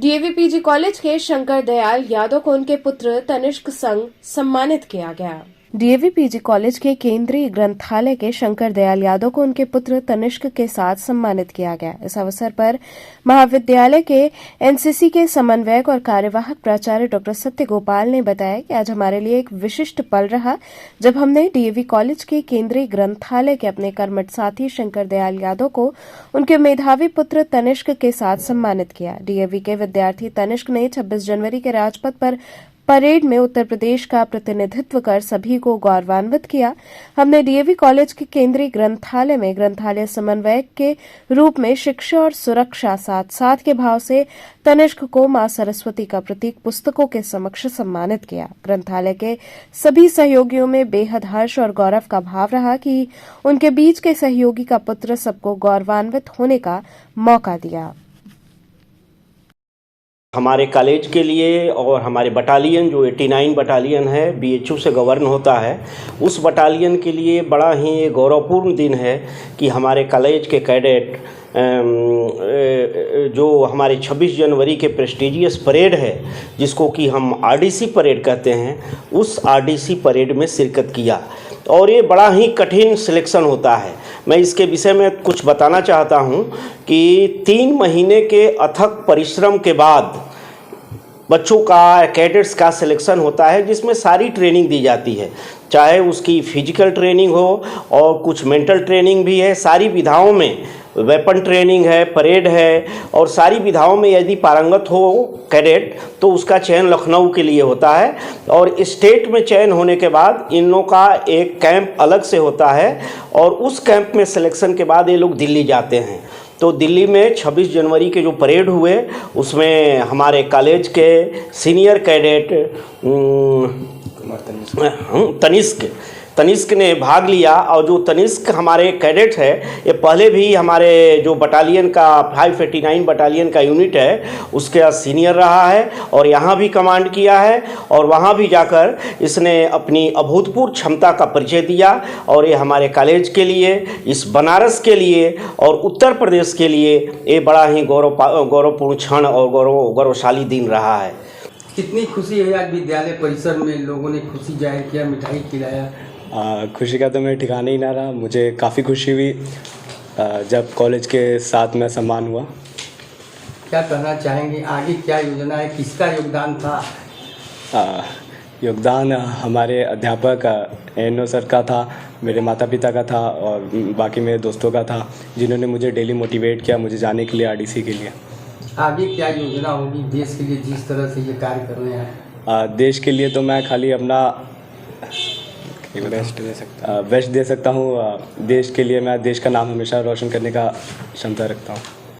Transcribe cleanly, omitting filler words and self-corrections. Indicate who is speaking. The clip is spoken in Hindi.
Speaker 1: डीएवी पीजी कॉलेज के शंकर दयाल यादव को उनके पुत्र तनिष्क संग सम्मानित किया गया। डीएवी पीजी कॉलेज के केंद्रीय ग्रंथालय के शंकर दयाल यादव को उनके पुत्र तनिष्क के साथ सम्मानित किया गया। इस अवसर पर महाविद्यालय के एनसीसी के समन्वयक और कार्यवाहक प्राचार्य डॉ सत्य गोपाल ने बताया कि आज हमारे लिए एक विशिष्ट पल रहा जब हमने डीएवी कॉलेज के केंद्रीय ग्रंथालय के अपने कर्मठ साथी शंकर दयाल यादव को उनके मेधावी पुत्र तनिष्क के साथ सम्मानित किया। डीएवी के विद्यार्थी तनिष्क ने 26 जनवरी के राजपथ पर परेड में उत्तर प्रदेश का प्रतिनिधित्व कर सभी को गौरवान्वित किया। हमने डीएवी कॉलेज के केंद्रीय ग्रंथालय में ग्रंथालय समन्वयक के रूप में शिक्षा और सुरक्षा साथ साथ के भाव से तनिष्क को मां सरस्वती का प्रतीक पुस्तकों के समक्ष सम्मानित किया। ग्रंथालय के सभी सहयोगियों में बेहद हर्ष और गौरव का भाव रहा कि उनके बीच के सहयोगी का पुत्र सबको गौरवान्वित होने का मौका दिया।
Speaker 2: हमारे कॉलेज के लिए और हमारे बटालियन जो 89 बटालियन है बीएचयू से गवर्न होता है, उस बटालियन के लिए बड़ा ही गौरवपूर्ण दिन है कि हमारे कॉलेज के कैडेट जो हमारे 26 जनवरी के प्रेस्टिजियस परेड है जिसको कि हम आरडीसी परेड कहते हैं, उस आरडीसी परेड में शिरकत किया और ये बड़ा ही कठिन सिलेक्शन होता है। मैं इसके विषय में कुछ बताना चाहता हूँ कि 3 महीने के अथक परिश्रम के बाद बच्चों का कैडेट्स का सिलेक्शन होता है जिसमें सारी ट्रेनिंग दी जाती है, चाहे उसकी फिजिकल ट्रेनिंग हो और कुछ मेंटल ट्रेनिंग भी है। सारी विधाओं में वेपन ट्रेनिंग है, परेड है और सारी विधाओं में यदि पारंगत हो कैडेट तो उसका चयन लखनऊ के लिए होता है और स्टेट में चयन होने के बाद इन लोगों का एक कैंप अलग से होता है और उस कैंप में सिलेक्शन के बाद ये लोग दिल्ली जाते हैं। तो दिल्ली में 26 जनवरी के जो परेड हुए उसमें हमारे कॉलेज के सीनियर कैडेट तनिष्क ने भाग लिया और जो तनिष्क हमारे कैडेट है ये पहले भी हमारे जो बटालियन का 589 बटालियन का यूनिट है उसके सीनियर रहा है और यहाँ भी कमांड किया है और वहाँ भी जाकर इसने अपनी अभूतपूर्व क्षमता का परिचय दिया और ये हमारे कॉलेज के लिए, इस बनारस के लिए और उत्तर प्रदेश के लिए ये बड़ा ही गौरवपूर्ण क्षण और गौरवशाली दिन रहा है।
Speaker 3: कितनी खुशी है आज विद्यालय परिसर में लोगों ने खुशी जाहिर किया, मिठाई खिलाया?
Speaker 4: खुशी का तो मेरे ठिकाना ही ना रहा। मुझे काफ़ी खुशी हुई जब कॉलेज के साथ में सम्मान हुआ।
Speaker 3: क्या कहना चाहेंगे, आगे क्या योजना है, किसका योगदान था?
Speaker 4: योगदान हमारे अध्यापक एनो सर का था, मेरे माता पिता का था और बाकी मेरे दोस्तों का था जिन्होंने मुझे डेली मोटिवेट किया मुझे जाने के लिए आरडीसी के लिए।
Speaker 3: आगे क्या योजना होगी देश के लिए जिस तरह से ये कार्य कर रहे हैं?
Speaker 4: देश के लिए तो मैं खाली अपना बेस्ट दे सकता हूँ। देश के लिए मैं देश का नाम हमेशा रोशन करने का क्षमता रखता हूँ।